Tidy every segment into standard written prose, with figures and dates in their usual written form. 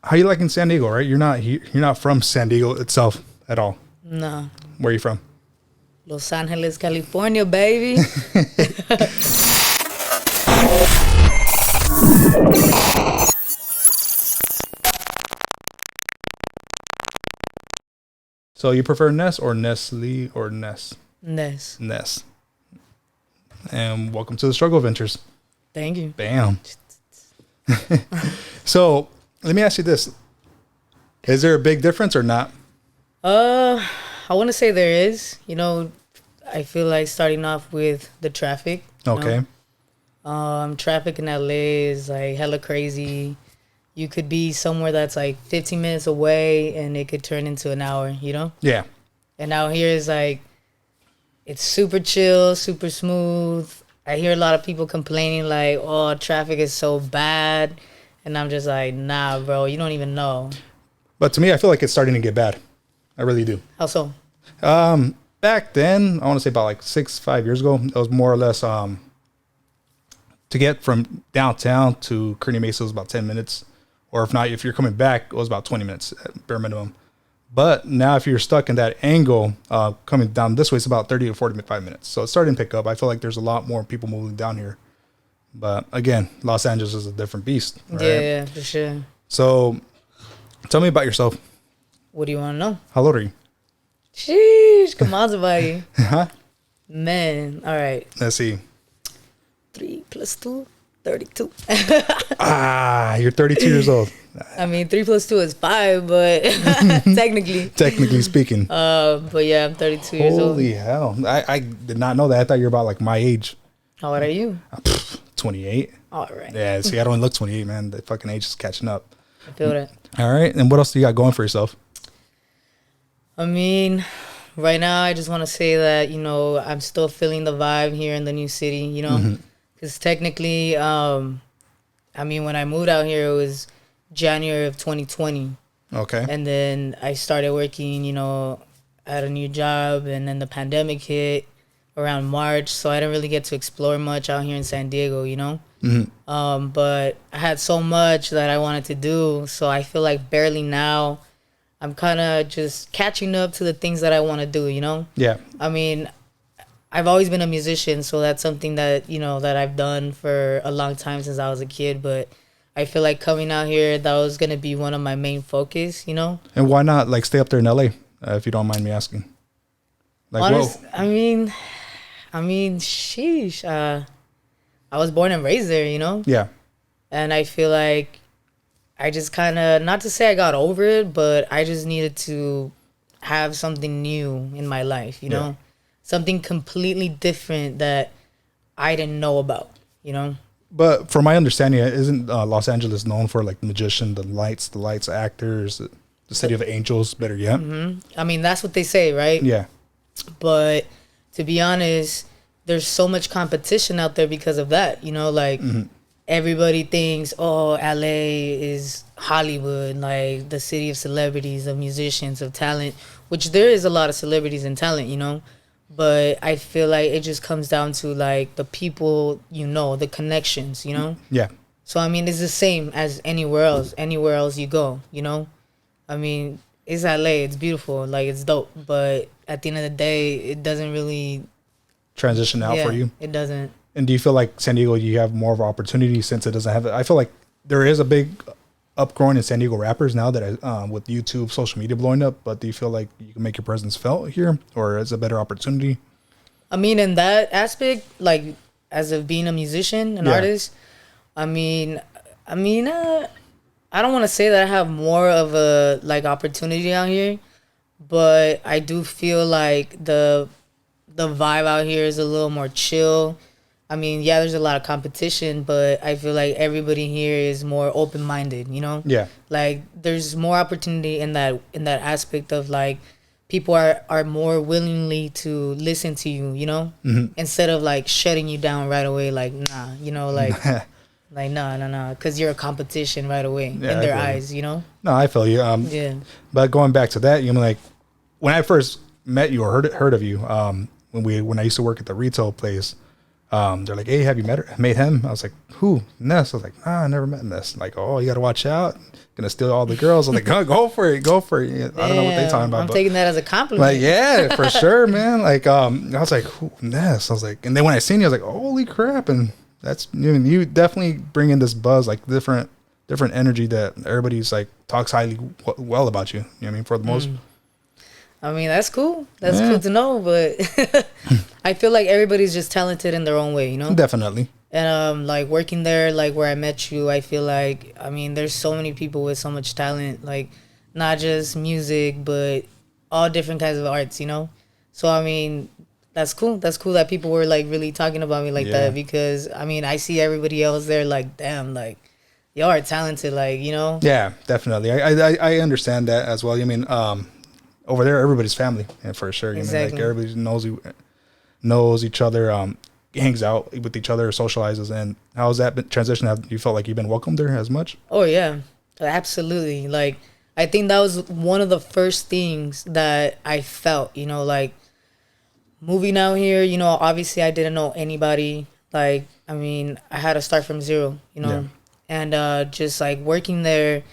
how you liking San Diego, right? You're not from San Diego itself at all. No. Where are you from? Los Angeles, California, baby. So you prefer Ness or Nestle or Ness? Ness. Ness. And welcome to the Struggle Ventures. Thank you. Bam. So let me ask you this. Is there a big difference or not? I want to say there is. You know, I feel like starting off with the traffic. Okay. Traffic in LA is like hella crazy. You could be somewhere that's like 15 minutes away and it could turn into an hour, you know? Yeah. And out here is like, it's super chill, super smooth. I hear a lot of people complaining like, oh, traffic is so bad. And I'm just like, nah, bro, you don't even know. But to me, I feel like it's starting to get bad. I really do. How so? Back then, I want to say about like 5 years ago, it was more or less to get from downtown to Kearny Mesa was about 10 minutes. Or if not, if you're coming back, it was about 20 minutes at bare minimum. But now if you're stuck in that angle, coming down this way, it's about 30 to 45 minutes. So it's starting to pick up. I feel like there's a lot more people moving down here. But again, Los Angeles is a different beast. Right? Yeah, for sure. So tell me about yourself. What do you want to know? How old are you? Sheesh, come on, somebody. Huh? Man, all right. Let's see. 3 plus 2, 32. You're 32 years old. I mean, 3 plus 2 is 5, but technically speaking. But yeah, I'm 32 years old. Holy hell. I did not know that. I thought you were about like my age. How old are you? 28. All right. Yeah, see, I don't look 28, man. The fucking age is catching up. I feel that. All right. And what else do you got going for yourself? I mean, right now, I just want to say that, you know, I'm still feeling the vibe here in the new city, you know? Because technically, I mean, when I moved out here, it was January of 2020. Okay. And then I started working, you know, at a new job, and then the pandemic hit around March, so I didn't really get to explore much out here in San Diego, you know? But I had so much that I wanted to do, so I feel like barely now I'm kind of just catching up to the things that I want to do, you know? Yeah. I mean, I've always been a musician, so that's something that, you know, that I've done for a long time since I was a kid, but I feel like coming out here, that was going to be one of my main focus, you know? And why not like stay up there in LA, if you don't mind me asking? Like, Honest, I mean, sheesh. I was born and raised there, you know? Yeah. And I feel like I just kind of, not to say I got over it, but I just needed to have something new in my life, you know? Something completely different that I didn't know about, you know? But from my understanding, isn't Los Angeles known for like the magician, the lights, actors, the city of angels, better yet? I mean, that's what they say, right? Yeah. But to be honest, there's so much competition out there because of that, you know? Like, everybody thinks, oh, LA is Hollywood, like the city of celebrities, of musicians, of talent, which there is a lot of celebrities and talent, you know? But I feel like it just comes down to like the people, you know, the connections, you know? Yeah. So, I mean, it's the same as anywhere else you go, you know? I mean, it's LA, it's beautiful, like it's dope. But at the end of the day, it doesn't really transition out for you. It doesn't. And do you feel like San Diego, you have more of an opportunity since it doesn't have it? I feel like there is a big upgrowing in San Diego rappers now that with YouTube, social media blowing up. But do you feel like you can make your presence felt here, or is it a better opportunity? I mean, in that aspect, like as of being a musician, an artist, I mean, I don't want to say that I have more of a like opportunity out here, but I do feel like the vibe out here is a little more chill. I mean, yeah, there's a lot of competition, but I feel like everybody here is more open-minded, you know? Yeah. Like, there's more opportunity in that aspect of, like, people are more willingly to listen to you, you know? Instead of, like, shutting you down right away, like, nah, you know, like, like, nah, because you're a competition right away in their eyes, you know? No, I feel you. Yeah. But going back to that, you know, like, when I first met you or heard of you, when I used to work at the retail place, they're like, hey, have you met him? I was like, who? Ness. I was like, nah, I never met Ness. Like, oh, you got to watch out. Gonna steal all the girls. I was like, go for it. Go for it. I don't know what they talking about. I'm taking that as a compliment. Like, yeah, for sure, man. Like, I was like, who, Ness? I was like, and then when I seen you, I was like, holy crap. And that's, you definitely bring in this buzz, like different energy that everybody's like talks highly well about you. You know what I mean? For the most. I mean, that's cool. That's cool to know, but I feel like everybody's just talented in their own way, you know? Definitely. And like working there, like where I met you, I feel like, I mean, there's so many people with so much talent, like not just music, but all different kinds of arts, you know? So, I mean, that's cool. That's cool that people were like really talking about me like that, because I mean, I see everybody else there like, damn, like y'all are talented, like, you know? Yeah, definitely. I understand that as well. I mean, over there, everybody's family, and for sure. You know, like everybody knows each other, hangs out with each other, socializes. And how's that been transition? Have you felt like you've been welcomed there as much? Oh yeah, absolutely. Like I think that was one of the first things that I felt. You know, like moving out here. You know, obviously I didn't know anybody. Like I mean, I had to start from zero. You know, and just like working there.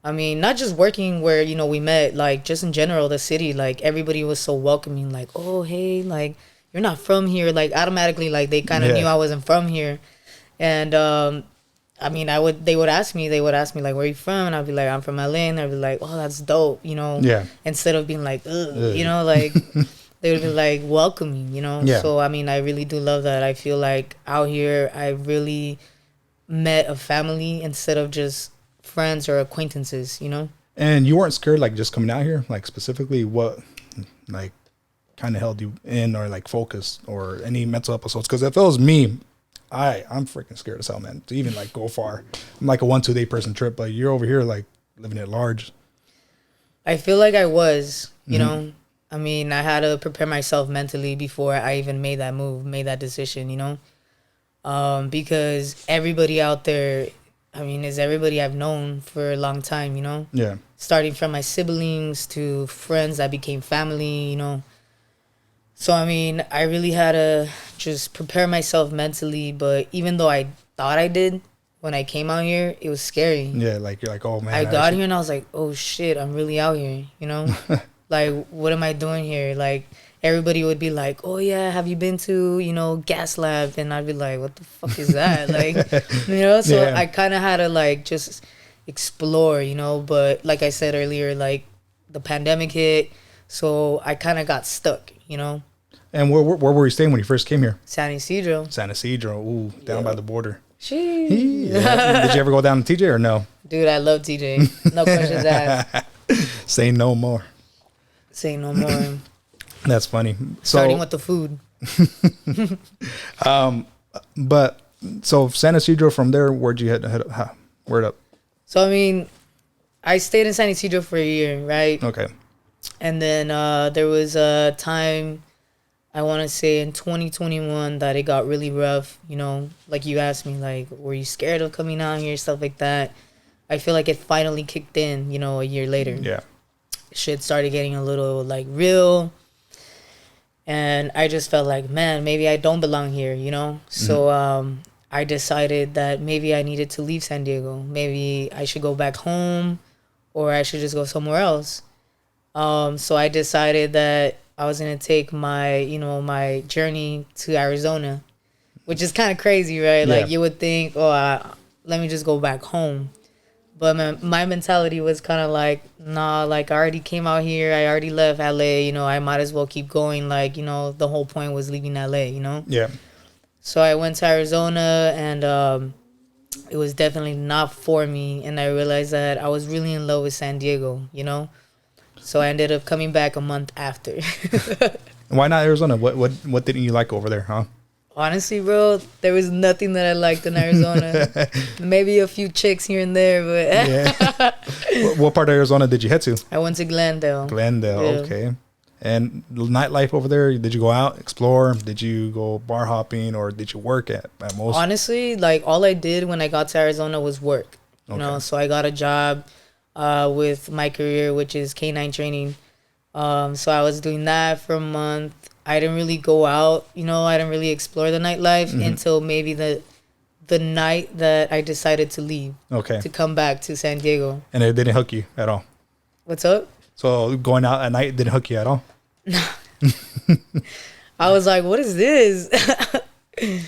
I mean, not just working where, you know, we met, like, just in general, the city, like, everybody was so welcoming, like, oh, hey, like, you're not from here, like, automatically, like, they kind of knew I wasn't from here, and, I mean, they would ask me, like, where are you from, and I'd be like, I'm from LA, and they'd be like, oh, that's dope, you know, instead of being like, ugh, you know, like, they would be, like, welcoming, you know, so, I mean, I really do love that. I feel like out here, I really met a family instead of just friends or acquaintances, you know. And you weren't scared, like just coming out here, like specifically what like kind of held you in, or like focused, or any mental episodes? Because if it was me, I'm freaking scared as hell, man, to even like go far. I'm like a 1-2 day person trip, but you're over here like living at large. I feel like I was, you know, I mean, I had to prepare myself mentally before I even made that move, made that decision, you know, because everybody out there, I mean, is everybody I've known for a long time, you know? Yeah. Starting from my siblings to friends that became family, you know? So, I mean, I really had to just prepare myself mentally, but even though I thought I did, when I came out here, it was scary. Yeah, like, you're like, oh, man. I got here and I was like, oh, shit, I'm really out here, you know? Like, what am I doing here? Like, everybody would be like, oh, yeah, have you been to, you know, Gas Lab? And I'd be like, what the fuck is that? Like, you know, so I kind of had to, like, just explore, you know. But like I said earlier, like, the pandemic hit, so I kind of got stuck, you know. And where were you staying when you first came here? San Isidro. San Isidro, ooh, down by the border. Jeez. Yeah. Did you ever go down to TJ or no? Dude, I love TJ. No questions asked. Say no more. Say no more. That's funny. So, starting with the food. But so San Isidro, from there, where'd you head word up? So I mean, I stayed in San Isidro for a year, right? Okay. And then there was a time, I want to say in 2021, that it got really rough. You know, like you asked me, like, were you scared of coming out here, stuff like that. I feel like it finally kicked in, you know, a year later. Yeah. Shit started getting a little like real. And I just felt like, man, maybe I don't belong here, you know? So I decided that maybe I needed to leave San Diego. Maybe I should go back home, or I should just go somewhere else. So I decided that I was going to take my, you know, my journey to Arizona, which is kind of crazy, right? Yeah. Like, you would think, oh, let me just go back home. But my mentality was kind of like, nah, like, I already came out here. I already left LA. You know, I might as well keep going. Like, you know, the whole point was leaving LA, you know? Yeah. So I went to Arizona, and it was definitely not for me. And I realized that I was really in love with San Diego, you know? So I ended up coming back a month after. Why not Arizona? What didn't you like over there, huh? Honestly, bro, there was nothing that I liked in Arizona. Maybe a few chicks here and there, but yeah. What part of Arizona did you head to? I went to Glendale. Glendale, yeah. Okay. And the nightlife over there, did you go out, explore? Did you go bar hopping, or did you work at most? Honestly, like, all I did when I got to Arizona was work. You know, so I got a job with my career, which is canine training. So I was doing that for a month. I didn't really go out, I didn't really explore the nightlife until maybe the night that I decided to leave. Okay. To come back to San Diego. And it didn't hook you at all. What's up? So going out at night didn't hook you at all. I was like, what is this?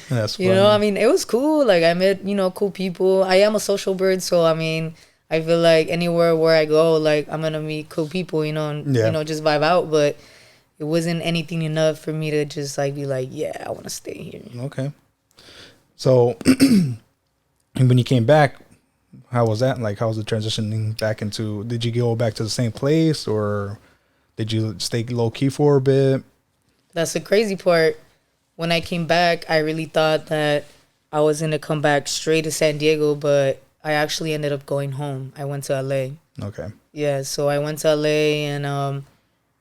That's funny. It was cool. Like I met, cool people. I am a social bird, so I feel like anywhere where I go, like I'm gonna meet cool people, and just vibe out. But it wasn't anything enough for me to just like be like, yeah, I want to stay here. Okay. So when you came back, how was that? Like, how was the transitioning back into? Did you go back to the same place, or did you stay low key for a bit? That's the crazy part. When I came back, I really thought that I was gonna come back straight to San Diego, but I actually ended up going home. I went to LA. Okay. Yeah, so I went to LA and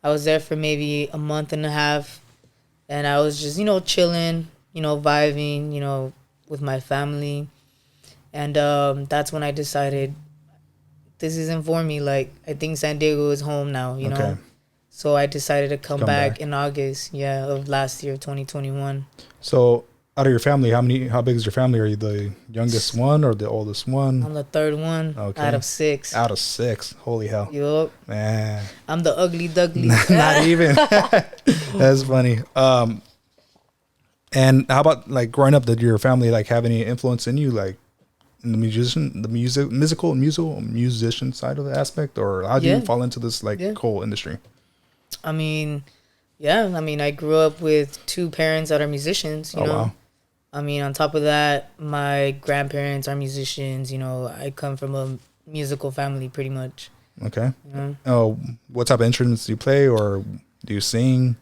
I was there for maybe a month and a half, and I was just chilling, vibing, with my family, and that's when I decided this isn't for me. Like I think San Diego is home now, Okay. So I decided to come back in August, of last year, 2021. So out of your family, how big is your family? Are you the youngest one or the oldest one? I'm the third one out of 6. Out of 6. Holy hell. Yup. Man. I'm the ugly duckling. Not even. That's funny. And how about like growing up, did your family like have any influence in you, like in the musician side of the aspect, or how did you fall into this like whole industry? I grew up with 2 parents that are musicians, you know. Wow. On top of that, my grandparents are musicians, I come from a musical family pretty much. Okay. Oh, what type of instruments do you play, or do you sing?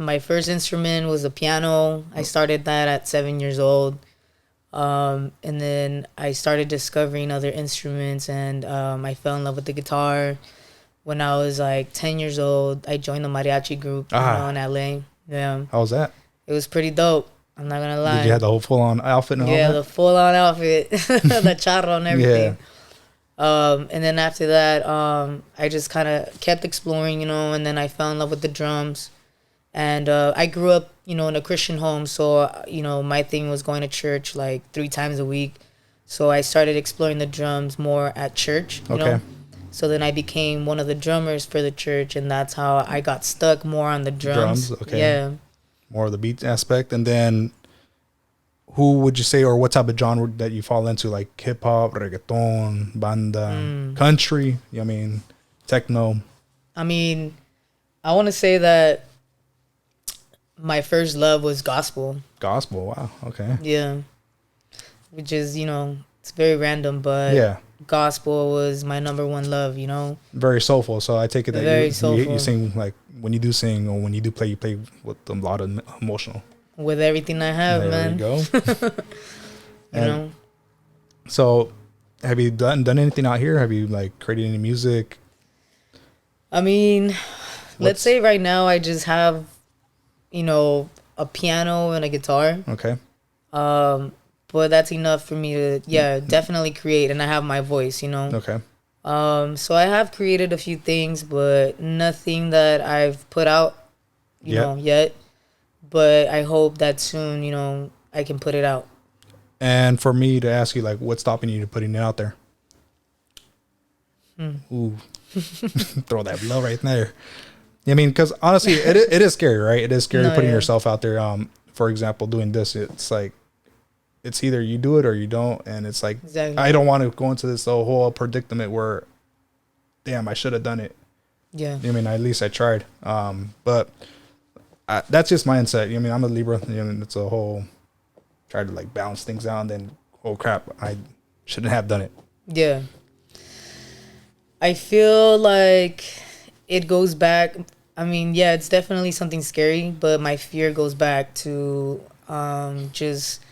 My first instrument was the piano. I started that at 7 years old. And then I started discovering other instruments, and I fell in love with the guitar. When I was like 10 years old, I joined the mariachi group in LA. Yeah. How was that? It was pretty dope. I'm not going to lie. Did you have the whole full-on outfit and all that? Yeah, the full-on outfit. The charro and everything. Yeah. And then after that, I just kind of kept exploring, and then I fell in love with the drums. And I grew up, in a Christian home. So, my thing was going to church like 3 times a week. So I started exploring the drums more at church, you know? So then I became one of the drummers for the church, and that's how I got stuck more on the drums. Okay. Yeah. More of the beat aspect. And then who would you say, or what type of genre that you fall into, like hip hop, reggaeton, banda, country, techno? I want to say that my first love was gospel. Gospel, wow, okay. Yeah. Which is, it's very random, but gospel was my number one love, Very soulful. So I take it that you sing, like when you do sing or when you do play, you play with a lot of emotional. With everything I have, man. There you go. So have you done anything out here? Have you like created any music? Let's say right now I just have, a piano and a guitar. Okay. But that's enough for me to, definitely create. And I have my voice, Okay. So I have created a few things, but nothing that I've put out, you know, yet. But I hope that soon, I can put it out. And for me to ask you, like, what's stopping you to putting it out there? Ooh. Throw that blow right there. Because honestly, it is scary, right? It is scary putting yourself out there. For example, doing this, it's like, it's either you do it or you don't. And it's like, I don't want to go into this whole predicament where, damn, I should have done it. Yeah. At least I tried. But that's just mindset. I'm a Libra. It's a whole, try to like balance things out, and then, oh crap, I shouldn't have done it. Yeah. I feel like it goes back. It's definitely something scary, but my fear goes back to just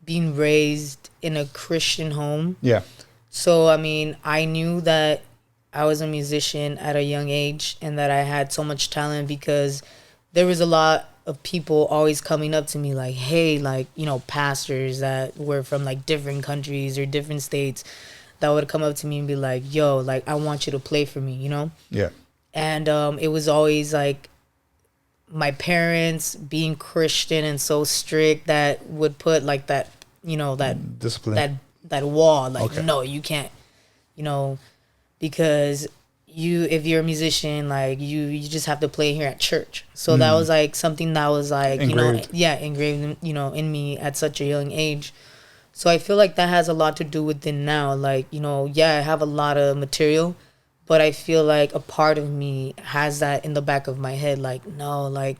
being raised in a Christian home. Yeah. So, I knew that I was a musician at a young age and that I had so much talent because there was a lot of people always coming up to me like, hey, like, pastors that were from like different countries or different states that would come up to me and be like, yo, like, I want you to play for me, you know? Yeah. And it was always like my parents being Christian and so strict that would put like that, you know, that discipline, that wall, like, okay. no, you can't, you know, because if you're a musician, like you just have to play here at church. So that was like something that was like, engraved. Engraved, you know, in me at such a young age. So I feel like that has a lot to do with it now. Like, you know, I have a lot of material, but I feel like a part of me has that in the back of my head. Like, no, like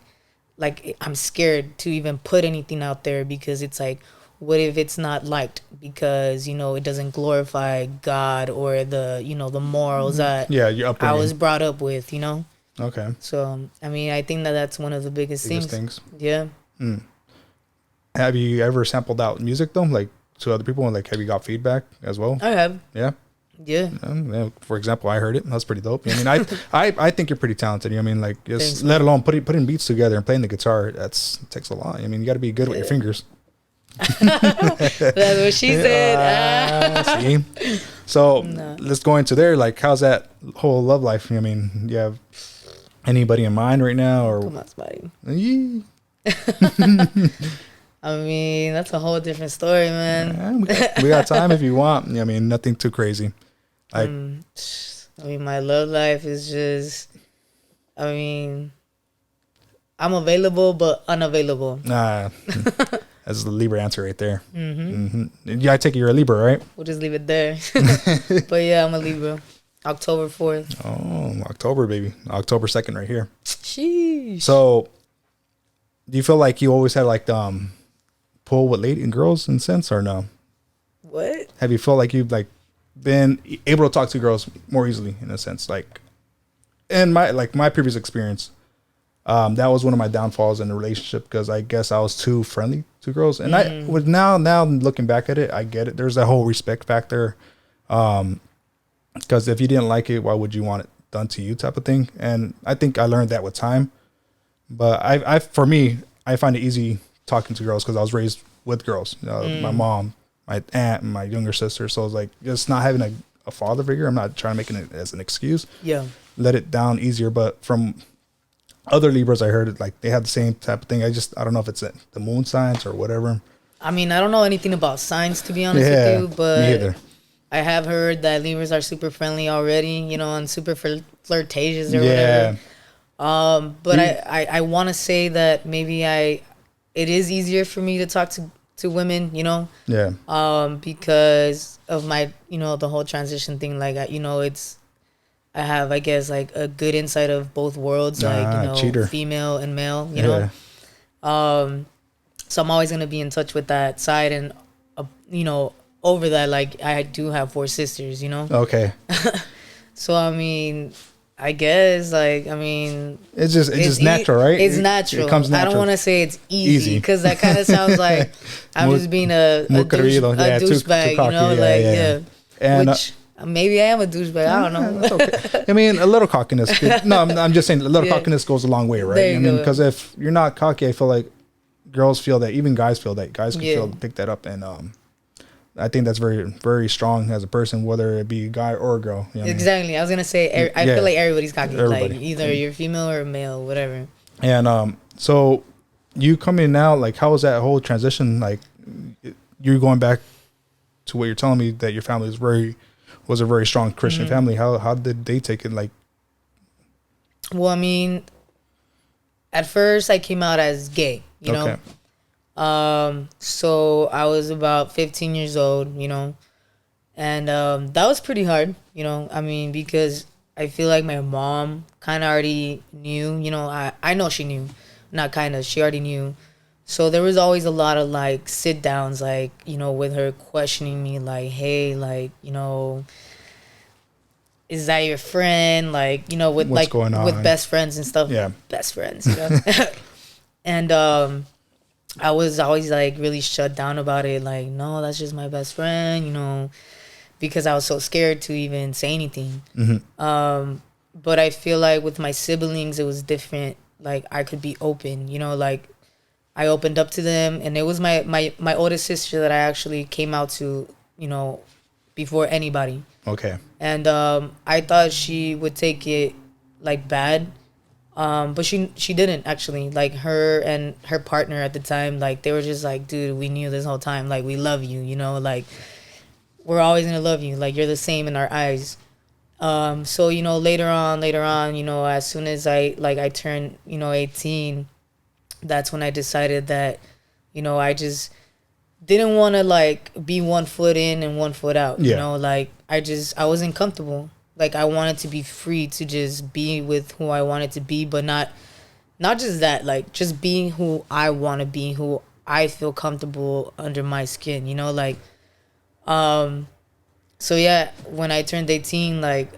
I'm scared to even put anything out there because it's like, what if it's not liked because, you know, it doesn't glorify God or the, you know, the morals that I was brought up with, you know? Okay. So, I mean, I think that's one of the biggest things. Yeah. Have you ever sampled out music though? Like to other people, and like, have you got feedback as well? I have. Yeah. Yeah. For example, I heard it. That's pretty dope. I mean, I think you're pretty talented. I mean, like, just Thanks, let alone putting beats together and playing the guitar. It takes a lot. I mean, you got to be good with your fingers. That's what she said. See? So let's go into there. Like, how's that whole love life? I mean, you have anybody in mind right now, or? Come on, somebody. I mean, that's a whole different story, man. We got time if you want. I mean, nothing too crazy. Like, I mean, my love life is just, I mean, I'm available but unavailable. Nah, that's the Libra answer right there. Yeah, I take it you're a Libra, right? We'll just leave it there. But yeah, I'm a Libra. October 4th. Oh, October, baby. October 2nd right here. Sheesh. So, do you feel like you always had like pull with lady and girls in a sense, or no? What? Have you felt like you've like been able to talk to girls more easily in a sense? Like, in my previous experience, that was one of my downfalls in the relationship because I guess I was too friendly to girls. And I was now looking back at it, I get it. There's that whole respect factor. Because if you didn't like it, why would you want it done to you type of thing? And I think I learned that with time. But for me, I find it easy talking to girls because I was raised with girls. My mom, my aunt, and my younger sister. So it's like just not having a father figure. I'm not trying to make it as an excuse. Yeah. Let it down easier. But from other Libras, I heard it like they have the same type of thing. I don't know if it's the moon signs or whatever. I mean, I don't know anything about signs, to be honest with you, but me either. I have heard that Libras are super friendly already, you know, and super flirtatious or whatever. But I want to say that maybe it is easier for me to talk to women, you know? Yeah. Because of my, you know, the whole transition thing. Like, I have, I guess, like a good insight of both worlds, like, you know, cheater. Female and male, you know? So I'm always going to be in touch with that side. And, you know, over that, like, I do have 4 sisters, you know? Okay. So, I mean, I guess, like, I mean... It's just natural, right? It's natural. It comes natural. I don't want to say it's easy, because that kind of sounds like I'm just being a douchebag, you know? And, which... maybe I am a douchebag. I don't know. Okay. I mean, a little cockiness. I'm just saying a little cockiness goes a long way, right? I mean, because if you're not cocky, I feel like girls feel that, even guys feel that. Guys can pick that up, and I think that's very, very strong as a person, whether it be a guy or a girl. You know exactly. I was gonna say, I feel like everybody's cocky. Like either you're female or male, whatever. And so you coming now, like, how was that whole transition? Like, you're going back to what you're telling me that your family was a very strong Christian family. How did they take it? Like, well, I mean, at first I came out as gay, you know. So I was about 15 years old, you know, and that was pretty hard, you know. I mean, because I feel like my mom kind of already knew, you know. I know she knew, not kind of, she already knew. So there was always a lot of like sit downs, like, you know, with her questioning me, like, hey, like, you know, is that your friend? Like, you know, with what's like going on? With best friends and stuff. Yeah, best friends, you know. And I was always like really shut down about it. Like, no, that's just my best friend, you know, because I was so scared to even say anything. But I feel like with my siblings, it was different. Like, I could be open, you know, like I opened up to them, and it was my oldest sister that I actually came out to, you know, before anybody. Okay. And I thought she would take it like bad, but she didn't actually. Like her and her partner at the time, like they were just like, dude, we knew this whole time, like we love you, you know, like we're always gonna love you, like you're the same in our eyes. So you know, later on, you know, as soon as I turned, you know, 18, that's when I decided that, you know, I just didn't want to like be 1 foot in and 1 foot out. You know, like I wasn't comfortable. Like I wanted to be free to just be with who I wanted to be, but not just that, like just being who I want to be, who I feel comfortable under my skin, you know, like so yeah, when I turned 18, like you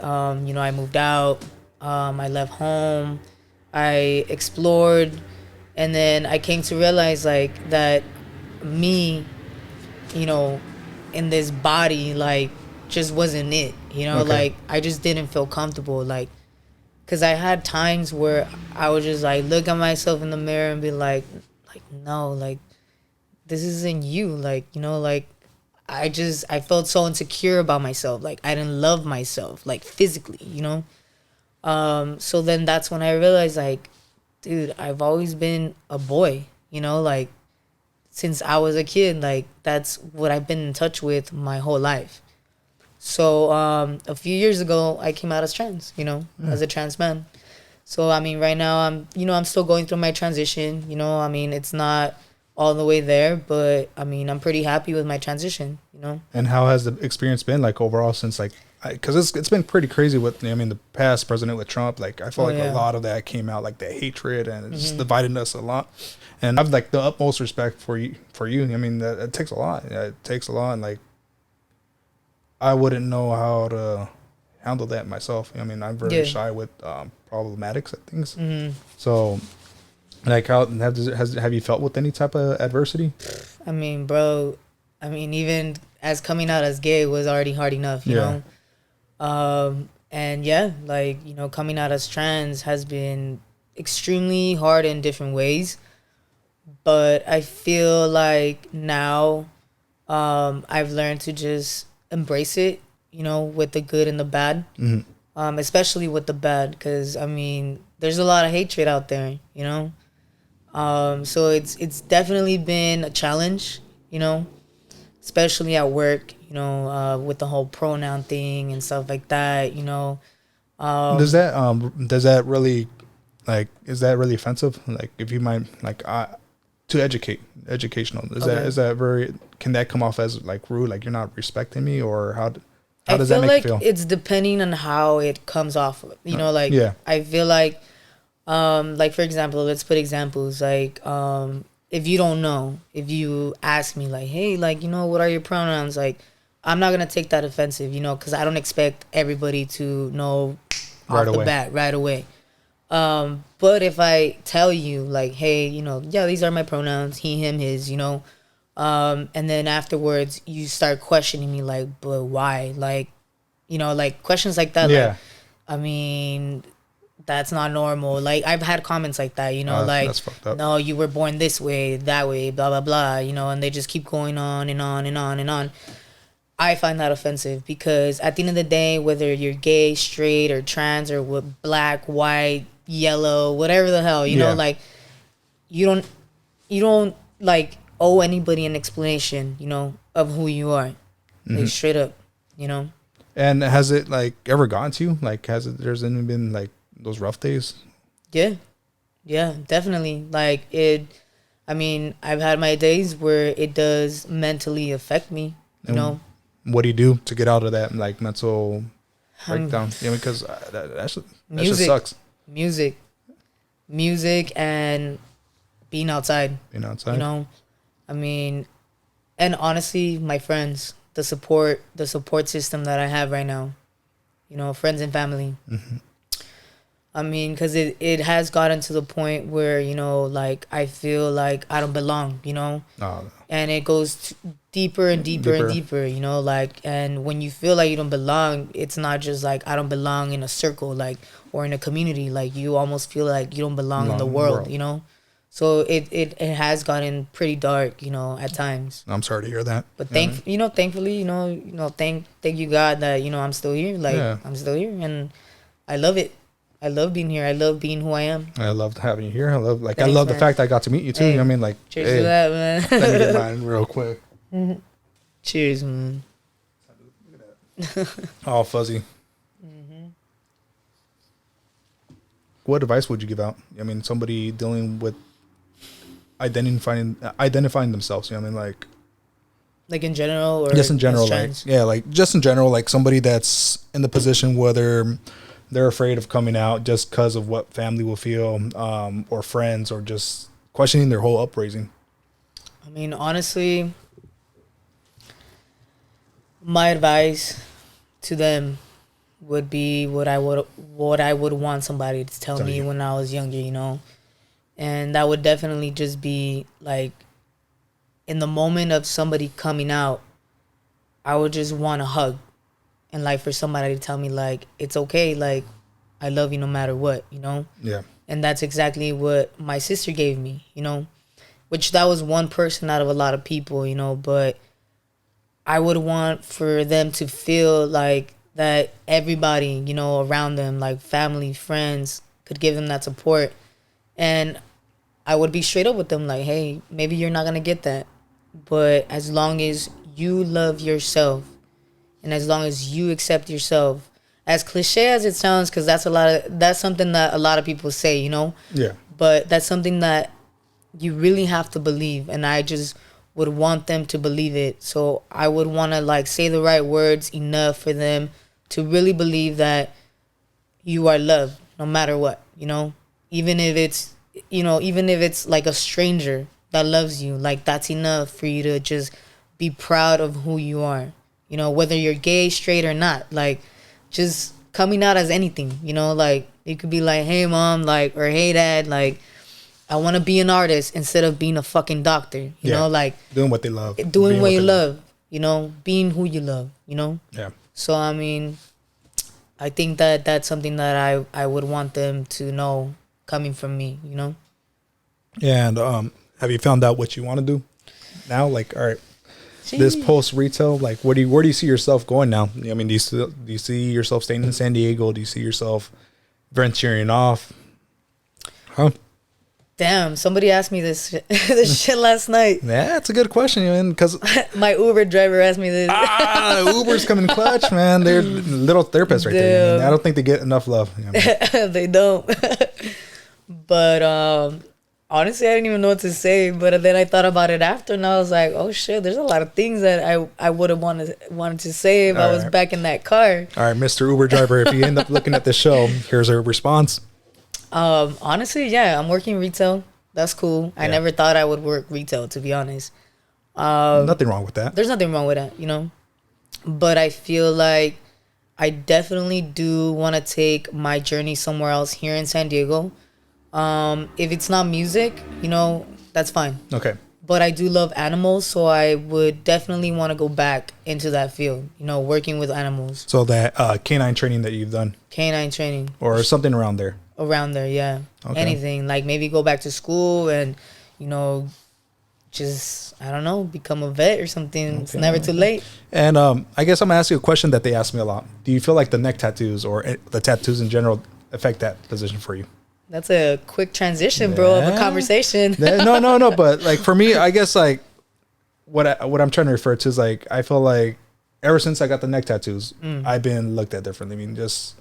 know, I moved out, I left home, I explored, and then I came to realize like that me, you know, in this body, like just wasn't it, you know. Okay. Like I just didn't feel comfortable, like because I had times where I would just like look at myself in the mirror and be like no, like this isn't you, like, you know, like I felt so insecure about myself, like I didn't love myself like physically, you know. So then that's when I realized like, dude, I've always been a boy, you know, like since I was a kid, like that's what I've been in touch with my whole life. So a few years ago, I came out as trans, you know, as a trans man. So I mean, right now I'm still going through my transition, you know. I mean, it's not all the way there, but I mean, I'm pretty happy with my transition, you know. And how has the experience been like overall since like, because it's been pretty crazy with, I mean, the past president with Trump, like I feel like a lot of that came out, like the hatred, and it just divided us a lot. And I've like the utmost respect for you. I mean, it takes a lot. It takes a lot, and like I wouldn't know how to handle that myself. I mean, I'm very shy with problematics at things. So, like, how have you felt with any type of adversity? I mean, bro, I mean, even as coming out as gay was already hard enough, you know. And yeah, like, you know, coming out as trans has been extremely hard in different ways. But I feel like now I've learned to just embrace it, you know, with the good and the bad, especially with the bad, because, I mean, there's a lot of hatred out there, you know. So it's definitely been a challenge, you know, especially at work, you know, with the whole pronoun thing and stuff like that, you know. Does that really, like, is that really offensive? Like, if you might, like, to educational, is that very, can that come off as like rude, like you're not respecting me, or how does that make you feel? It's depending on how it comes off, you know, like I feel like for example, let's put examples, like if you don't know, if you ask me like, hey, like, you know, what are your pronouns, like I'm not gonna take that offensive, you know, because I don't expect everybody to know off the bat right away. But if I tell you like, hey, you know, yeah, these are my pronouns, he, him, his, you know, and then afterwards you start questioning me like, but why? Like, you know, like questions like that. Like, I mean, that's not normal. Like I've had comments like that, you know, like, that's fucked up. No, you were born this way, that way, blah, blah, blah, you know, and they just keep going on and on and on and on. I find that offensive because at the end of the day, whether you're gay, straight, or trans, or black, white, yellow, whatever the hell, you know, like you don't like owe anybody an explanation, you know, of who you are, like straight up, you know. And has it like ever gotten to you? Like, there's any been like those rough days? Yeah, definitely. Like I mean, I've had my days where it does mentally affect me, you know. What do you do to get out of that, like, mental breakdown? Yeah, because that just sucks. Music and being outside. You know, I mean, and honestly, my friends, the support system that I have right now, you know, friends and family. I mean, because it has gotten to the point where, you know, like I feel like I don't belong, you know, and it goes deeper and deeper and deeper, you know, like, and when you feel like you don't belong, it's not just like I don't belong in a circle, like, or in a community, like you almost feel like you don't belong in the world, you know. So it has gotten pretty dark, you know, at times. I'm sorry to hear that. But thankfully, thank you God that, you know, I'm still here. Like, Yeah. I'm still here, and I love it. I love being here. I love being who I am. I loved having you here. I love Thanks, the man. fact that I got to meet you too. Hey, You know what I mean, like, cheers to that, man. let me get mine real quick. Cheers, man. All fuzzy. What advice would you give out? I mean, somebody dealing with identifying themselves. You know what I mean, like in general, or just in general, as like trans? like just in general, like somebody that's in the position whether they're afraid of coming out just because of what family will feel, or friends, or just questioning their whole upraising. I mean, honestly, my advice to them would be what I would want somebody to tell me when I was younger, you know? And that would definitely just be like, in the moment of somebody coming out, I would just want a hug. And like for somebody to tell me like, it's okay, like, I love you no matter what, you know? Yeah. And that's exactly what my sister gave me, you know? Which that was one person out of a lot of people, you know? But I would want for them to feel like that everybody, you know, around them, like family, friends, could give them that support. And I would be straight up with them like, hey, maybe you're not going to get that. But as long as you love yourself and as long as you accept yourself, as cliche as it sounds, because that's something that a lot of people say, you know? Yeah. But that's something that you really have to believe. And I just would want them to believe it. So I would want to like say the right words enough for them to really believe that you are loved no matter what, you know? Even if it's like a stranger that loves you, like that's enough for you to just be proud of who you are. You know, whether you're gay, straight, or not, like just coming out as anything, you know, like it could be like, hey mom, like, or hey dad, like I want to be an artist instead of being a fucking doctor, you know, like doing what they love, doing what you love, you know, being who you love, you know? Yeah. So, I mean, I think that that's something that I would want them to know coming from me, you know? And have you found out what you want to do now? Like, all right, this post retail, like, where do you see yourself going now? I mean, do you see yourself staying in San Diego? Do you see yourself venturing off? Huh? Damn, somebody asked me this shit last night. Yeah, that's a good question, man. Because my Uber driver asked me this. Uber's coming clutch, man. They're little therapists right there. I mean, I don't think they get enough love. You know? They don't. But honestly, I didn't even know what to say. But then I thought about it after, and I was like, oh shit, there's a lot of things that I would have wanted to say if I was back in that car. All right, Mr. Uber driver, if you end up looking at this show, here's our response. Honestly, yeah, I'm working retail. That's cool. I never thought I would work retail, to be honest. Nothing wrong with that. There's nothing wrong with that, you know? But I feel like I definitely do want to take my journey somewhere else here in San Diego. If it's not music, you know, that's fine. Okay. But I do love animals, so I would definitely want to go back into that field, you know, working with animals. So that canine training that you've done. Canine training. Or something around there. Around there, yeah. Okay. Anything. Like maybe go back to school and, you know, just, I don't know, become a vet or something. Okay. It's never too late. And I guess I'm going to ask you a question that they ask me a lot. Do you feel like the neck tattoos or the tattoos in general affect that position for you? That's a quick transition, bro, of a conversation. No. But like for me, I guess like what I'm trying to refer to is like, I feel like ever since I got the neck tattoos, I've been looked at differently. I mean, just...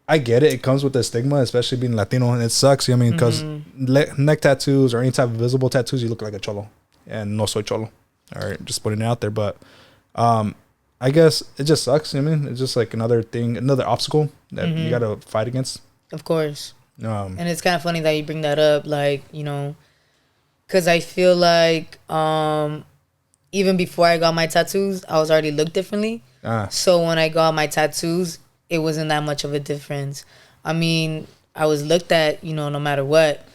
I get it. It comes with the stigma, especially being Latino, and it sucks. I mean, because neck tattoos or any type of visible tattoos, you look like a cholo, and no soy cholo. All right, just putting it out there. But I guess it just sucks. I mean, it's just like another thing, another obstacle that you got to fight against. Of course. And it's kind of funny that you bring that up, like, you know, because I feel like even before I got my tattoos, I was already looked differently. So when I got my tattoos, it wasn't that much of a difference. I mean, I was looked at, you know, no matter what.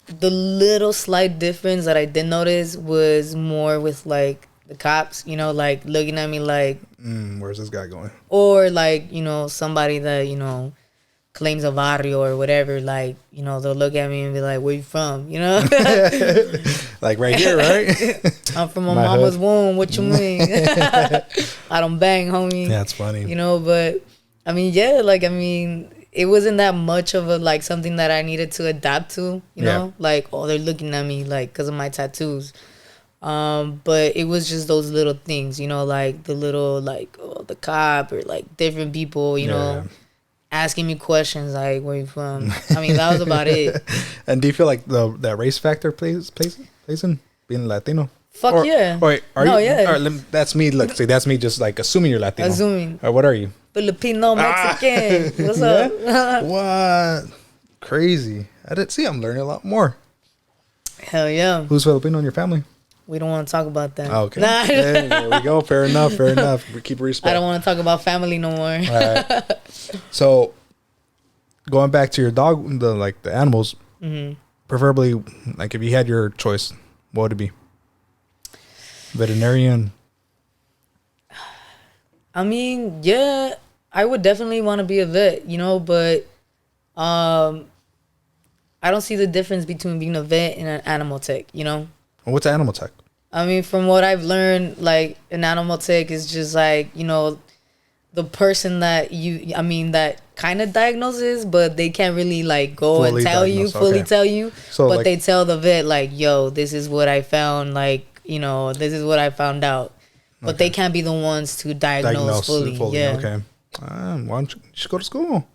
The little slight difference that I did notice was more with, like, the cops, you know, like, looking at me like... where's this guy going? Or, like, you know, somebody that, you know, claims of barrio or whatever, like, you know, they'll look at me and be like, where you from? You know? Like right here, right? I'm from my mama's womb. What you mean? I don't bang, homie. That's funny. You know, but I mean, yeah, like, I mean, it wasn't that much of a, like, something that I needed to adapt to, you know? Like, oh, they're looking at me, like, because of my tattoos. But it was just those little things, you know, like the little, like, oh, the cop or, like, different people, you know, asking me questions like, where you from? I mean, that was about it. And do you feel like that race factor plays in being Latino? Fuck yeah. Or are no, you? yeah. Or, that's me. Look, see, that's me. Just like assuming you're Latino. Assuming. Or what are you? Filipino, Mexican. What's up? What? Crazy. I didn't see. I'm learning a lot more. Hell yeah. Who's Filipino in your family? We don't want to talk about that. Oh, okay. Nah. There we go. Fair enough. We keep respect. I don't want to talk about family no more. All right. So, going back to your dog, the animals, preferably, like if you had your choice, what would it be? Veterinarian. I mean, yeah, I would definitely want to be a vet, you know, but I don't see the difference between being a vet and an animal tech, you know? What's animal tech? I mean, from what I've learned, like, an animal tech is just like, you know, the person that that kind of diagnoses, but they can't really, like, go fully and tell you. So, but like, they tell the vet, like, yo, this is what I found, like, you know, this is what I found out. But they can't be the ones to diagnose fully. Yeah. Okay. Why don't you should go to school?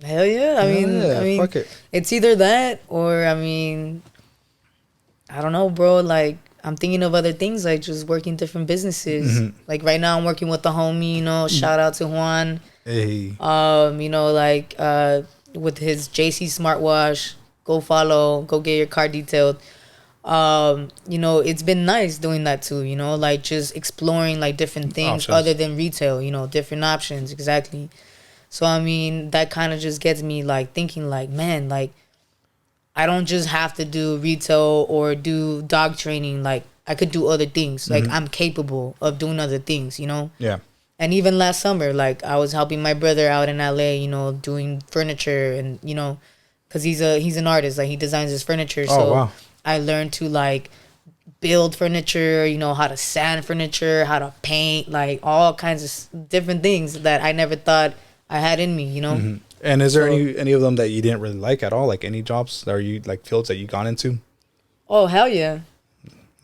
Hell yeah. I mean, fuck it. It's either that or, I mean, I don't know, bro. Like, I'm thinking of other things, like just working different businesses. Like right now I'm working with the homie, you know, shout out to Juan. Hey. You know, like with his JC smartwatch, go follow, go get your car detailed. You know, it's been nice doing that too, you know, like just exploring like different things other than retail, you know, different options, exactly. So I mean, that kind of just gets me like thinking like, man, like I don't just have to do retail or do dog training. Like, I could do other things. Like, I'm capable of doing other things, you know? Yeah. And even last summer, like, I was helping my brother out in LA, you know, doing furniture and, you know, because he's an artist. Like, he designs his furniture. So wow. I learned to, like, build furniture, you know, how to sand furniture, how to paint, like, all kinds of different things that I never thought I had in me, you know? And is there any of them that you didn't really like at all? Like any jobs? Are you like fields that you gone into? Oh, hell yeah.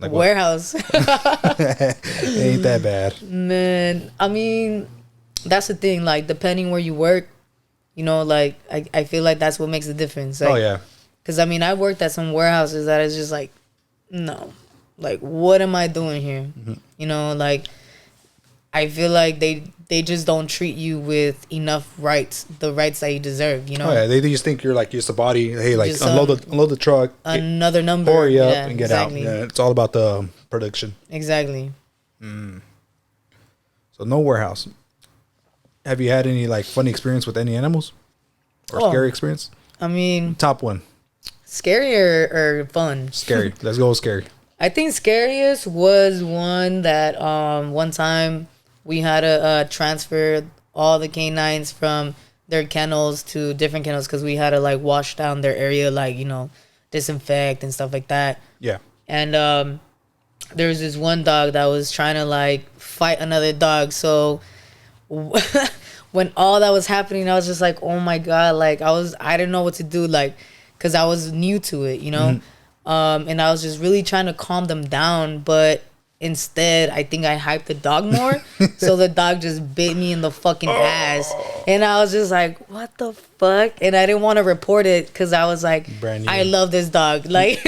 Like warehouse. Ain't that bad. Man, I mean, that's the thing. Like, depending where you work, you know, like, I feel like that's what makes the difference. Like, oh, yeah. Because, I mean, I worked at some warehouses that is just like, no. Like, what am I doing here? You know, like, I feel like they just don't treat you with enough rights, the rights that you deserve, you know? Oh, yeah. They just think you're like just a body. Hey, like, unload the truck. Another number. Hurry up and get out. Yeah, it's all about the production. Exactly. So, no warehouse. Have you had any, like, funny experience with any animals? Or scary experience? I mean... Top one. Scary or fun? Scary. Let's go with scary. I think scariest was one that one time... we had to transfer all the canines from their kennels to different kennels because we had to, like, wash down their area, like, you know, disinfect and stuff like that. Yeah. And there was this one dog that was trying to, like, fight another dog. So when all that was happening, I was just like, oh, my God. Like, I didn't know what to do, like, because I was new to it, you know? And I was just really trying to calm them down, but... instead, I think I hyped the dog more. So the dog just bit me in the fucking ass. And I was just like, what the fuck? And I didn't want to report it because I was like, I love this dog. Like,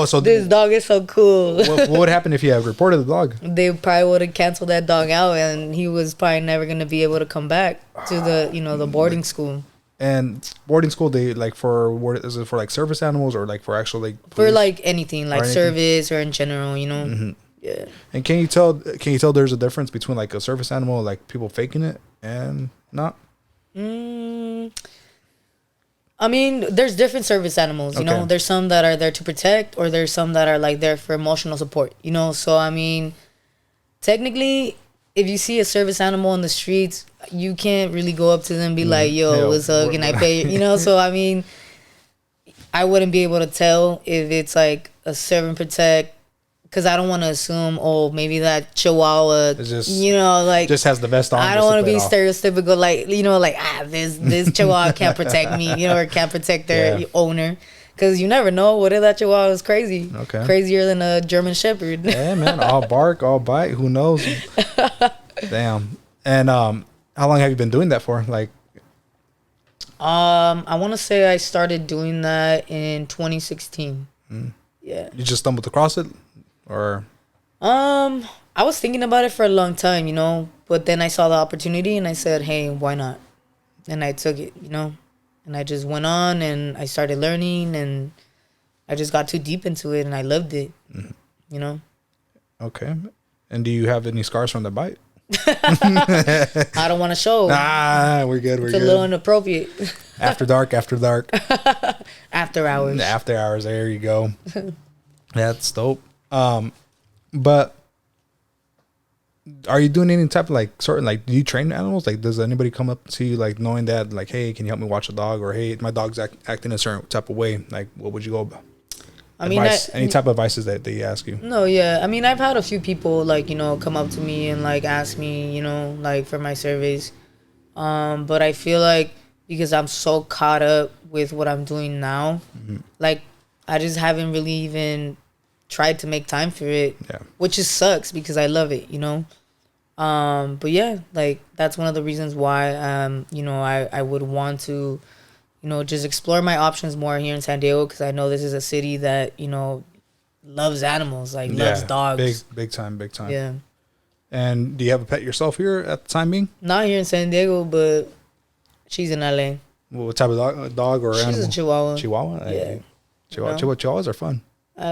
so this dog is so cool. What would happen if you had reported the dog? They probably would have canceled that dog out and he was probably never going to be able to come back to the, you know, the boarding school. And boarding school, they like is it for like service animals or like for actual like police? For like anything, like service or in general, you know? Yeah. And can you tell there's a difference between like a service animal, like people faking it and not? I mean, there's different service animals, you know. There's some that are there to protect or there's some that are like there for emotional support, you know. So I mean, technically if you see a service animal in the streets, you can't really go up to them and be like, yo, what's up? Can I pay you? You know, so I mean, I wouldn't be able to tell if it's like a serve and protect, because I don't want to assume, oh, maybe that Chihuahua, just, you know, like just has the vest on. I don't want to be stereotypical, like, you know, like, this Chihuahua can't protect me, you know, or can't protect their owner. Because you never know. What if that Chihuahua is crazy? Okay. Crazier than a German Shepherd. Yeah, man. All bark, all bite. Who knows? Damn. And how long have you been doing that for? Like, I want to say I started doing that in 2016. Yeah. You just stumbled across it, or? I was thinking about it for a long time, you know, but then I saw the opportunity and I said, hey, why not? And I took it, you know. And I just went on and I started learning and I just got too deep into it and I loved it, you know? Okay. And do you have any scars from the bite? I don't want to show. Nah, we're good. It's a little inappropriate. After dark. After hours. After hours. There you go. That's dope. But are you doing any type of like sort of like, do you train animals? Like, does anybody come up to you like knowing that, like, hey, can you help me watch a dog? Or hey, my dog's acting a certain type of way. Like, what would you go about? I mean, any type of advices that they ask you? No, yeah. I mean, I've had a few people like, you know, come up to me and like ask me, you know, like for my surveys. But I feel like because I'm so caught up with what I'm doing now, like I just haven't really even tried to make time for it, which just sucks because I love it, you know. But yeah, like that's one of the reasons why you know, I would want to, you know, just explore my options more here in San Diego, because I know this is a city that, you know, loves animals, like loves dogs. Big time. Yeah. And do you have a pet yourself here at the time being? Not here in San Diego, but she's in LA. Well, what type of dog or animal? She's a Chihuahua. Chihuahua? Yeah. Chihuahuas are fun.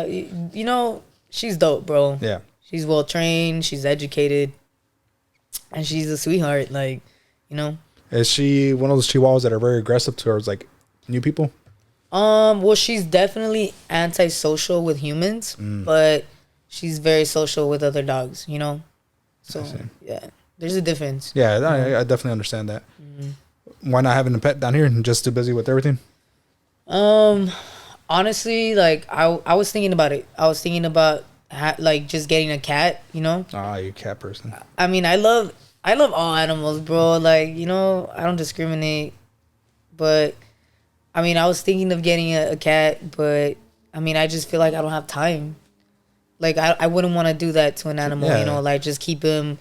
You know, she's dope, bro. Yeah. She's well trained. She's educated. And she's a sweetheart. Like, you know. Is she one of those Chihuahuas that are very aggressive towards like new people? Well, she's definitely antisocial with humans, but she's very social with other dogs, you know? So, yeah, there's a difference. Yeah, I definitely understand that. Why not having a pet down here and just too busy with everything? Honestly, like, I was thinking about it. I was thinking about, like, just getting a cat, you know? Ah, you're a cat person. I mean, I love all animals, bro. Like, you know, I don't discriminate. But, I mean, I was thinking of getting a cat, but, I mean, I just feel like I don't have time. Like, I wouldn't want to do that to an animal, you know, like, just keep him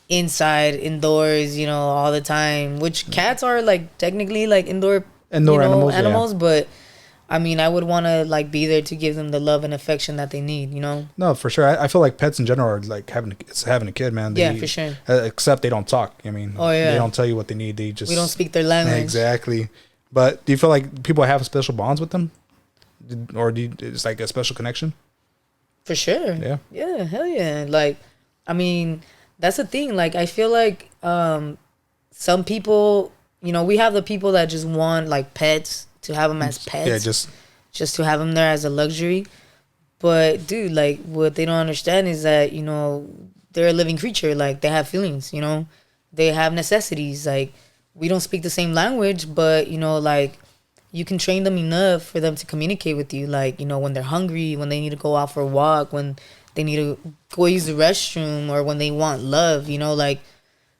indoors, you know, all the time. Which cats are, like, technically, like, indoor animals, but, I mean, I would want to, like, be there to give them the love and affection that they need, you know? No, for sure. I feel like pets in general are like having a kid, man. Yeah, for sure. Except they don't talk. I mean, they don't tell you what they need. They just... We don't speak their language. Exactly. But do you feel like people have special bonds with them? Or it's like a special connection? For sure. Yeah. Yeah, hell yeah. Like, I mean, that's the thing. Like, I feel like some people, you know, we have the people that just want, like, pets, to have them as pets. Yeah, just to have them there as a luxury. But, dude, like, what they don't understand is that, you know, they're a living creature. Like, they have feelings, you know? They have necessities. Like, we don't speak the same language, but, you know, like, you can train them enough for them to communicate with you. Like, you know, when they're hungry, when they need to go out for a walk, when they need to go use the restroom, or when they want love, you know, like,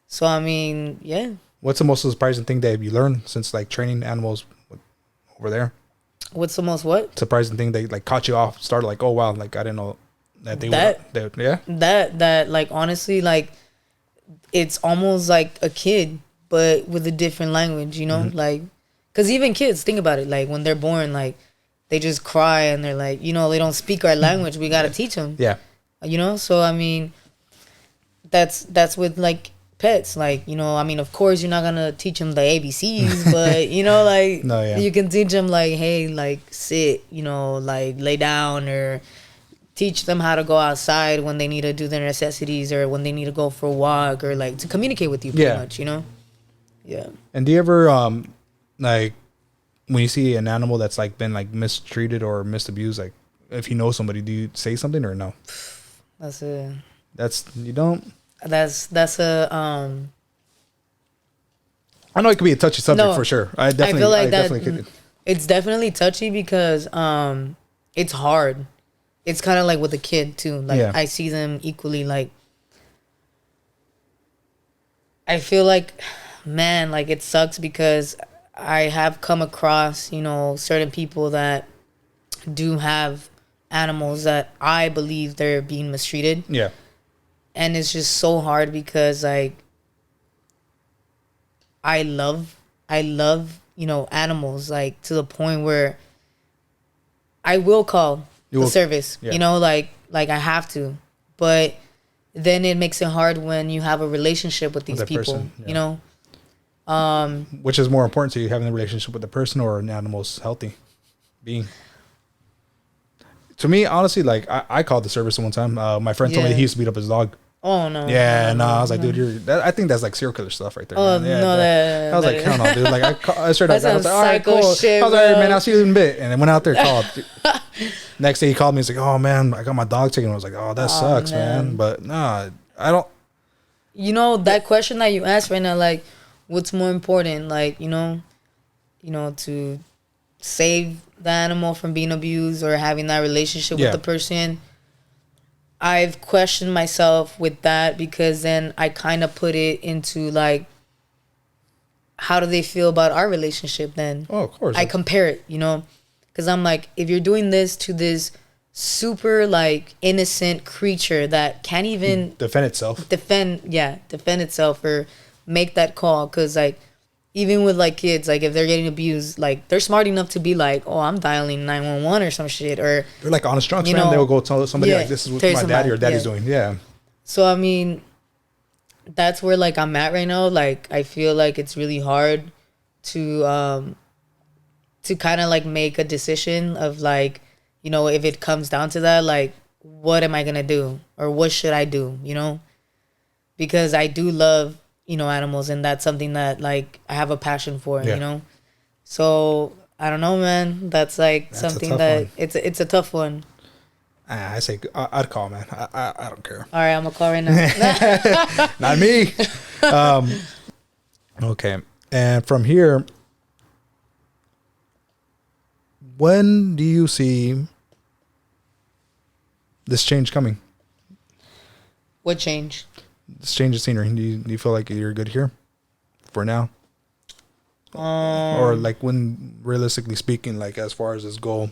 so, I mean, yeah. What's the most surprising thing that you learned since, like, training animals over there? What's the most what? Surprising thing they, like, caught you off, started like, oh, wow, like, I didn't know that they would. Yeah? That, like, honestly, like, it's almost like a kid, but with a different language, you know? Like, because even kids, think about it, like, when they're born, like, they just cry and they're like, you know, they don't speak our language. We got to teach them. Yeah. You know? So, I mean, that's with, like, pets. Like, you know, I mean, of course, you're not going to teach them the ABCs, but, you know, like, you can teach them, like, hey, like, sit, you know, like, lay down, or teach them how to go outside when they need to do their necessities, or when they need to go for a walk, or, like, to communicate with you pretty much, you know? Yeah. And do you ever, like, when you see an animal that's, like, been, like, mistreated or misabused, like, if you know somebody, do you say something or no? That's it. You don't? that's a I know it could be a touchy subject No, for sure. I feel like that definitely could. it's definitely touchy because it's hard. It's kind of like with a kid too. Like Yeah. I see them equally. Like I feel like, man, like it sucks because I have come across, certain people that do have animals that I believe they're being mistreated. Yeah. And it's just so hard because like I love animals, like to the point where I will call the service, Yeah. like I have to. But then it makes it hard when you have a relationship with these that people, person, yeah. Which is more important to you, having a relationship with the person or an animal's healthy being? To me, honestly, like I called the service one time. My friend told me Yeah. he used to beat up his dog. Oh no. Yeah, no, I was like, dude, I think that's like serial killer stuff right there. Oh man. Yeah, no, I was like, hell no, dude. Like I started. That I was sounds like, all right, psycho cool. shit, I was like, all right, bro. man, I'll see you in a bit. And then went out there, called. Next day he called me. He's like, oh man, I got my dog taken. I was like, oh, that sucks, man. But nah, I don't. That question that you asked right now, like, what's more important, like, to save the animal from being abused or having that relationship Yeah. with the person. I've questioned myself with that because then I kind of put it into like, how do they feel about our relationship then? Oh, of course. I compare it, because I'm like, if you're doing this to this super like innocent creature that can't even defend itself. defend itself or make that call, because like even with like kids, like if they're getting abused, like they're smart enough to be like, oh, I'm dialing 911 or some shit, or They're like honest drunks, man. They will go tell somebody yeah, like, this is what tell my somebody, daddy or daddy's yeah. doing. Yeah. So I mean, that's where like I'm at right now. Like I feel like it's really hard to kind of like make a decision of like, if it comes down to that, like what am I gonna do or what should I do, because I do love animals, and that's something that like I have a passion for, Yeah. So I don't know, man. That's like something that one. it's a tough one. I say I'd call, man. I don't care. All right, I'm gonna call right now. Not me. Okay. And from here, when do you see this change coming? What change? This change of scenery. Do you feel like you're good here for now? Or like when, realistically speaking, like as far as this goal,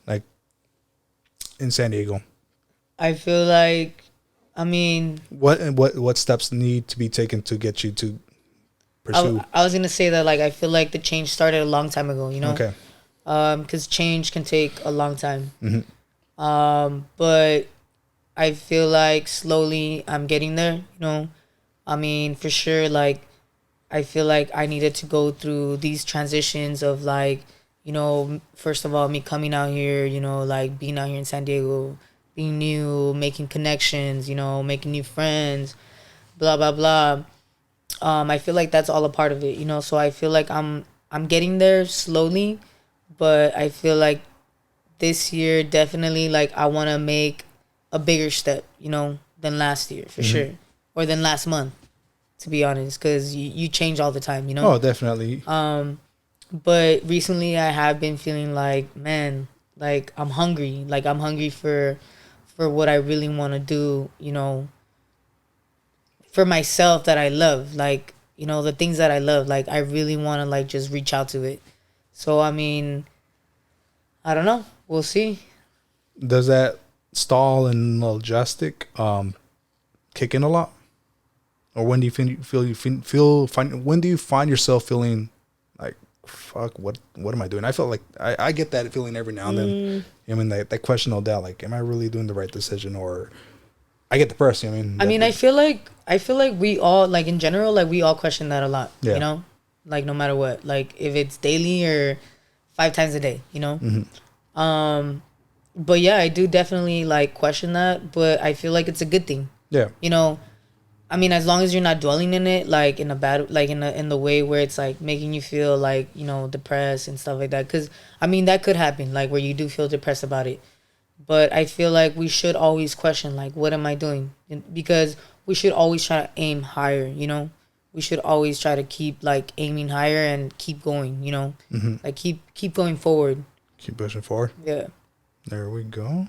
like in San Diego? I feel like, I mean, what steps need to be taken to get you to pursue? I was gonna say that like I feel like the change started a long time ago, Okay. Because change can take a long time. Mm-hmm. But I feel like slowly I'm getting there. I mean, for sure, like I feel like I needed to go through these transitions of like, first of all, me coming out here, like being out here in San Diego, being new, making connections, making new friends, blah blah blah. I feel like that's all a part of it, so I feel like I'm getting there slowly, but I feel like this year definitely like I want to make a bigger step, than last year for sure, or than last month, to be honest, because you change all the time, Oh, definitely. But recently I have been feeling like, man, like I'm hungry for what I really want to do, for myself, that I love, like, the things that I love, like I really want to like just reach out to it. So I mean, I don't know, we'll see. Does that stall and logistic kick in a lot, or when do you when do you find yourself feeling like, fuck, what am I doing? I feel like I get that feeling every now and then. I mean, that question of doubt, like, am I really doing the right decision? Or I get depressed. I feel like we all, like in general, like we all question that a lot. Yeah. Like no matter what, like if it's daily or 5 times a day, But yeah, I do definitely like question that, but I feel like it's a good thing. Yeah. I mean, as long as you're not dwelling in it, like in a bad, like in the way where it's like making you feel like, depressed and stuff like that. Cause I mean, that could happen, like where you do feel depressed about it. But I feel like we should always question, like, what am I doing? Because we should always try to aim higher, you know. We should always try to keep like aiming higher and keep going, you know. Like keep going forward. Keep pushing forward. Yeah. There we go.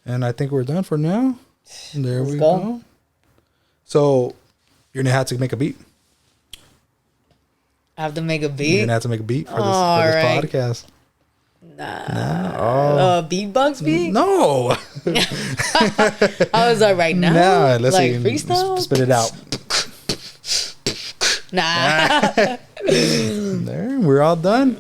And I think we're done for now. There we go. So you're gonna have to make a beat. I have to make a beat. You're gonna have to make a beat for this podcast. Nah. Beatbox beat? No. I was like, right now. Nah, let's like see. Freestyle? Spit it out. Nah. There, we're all done.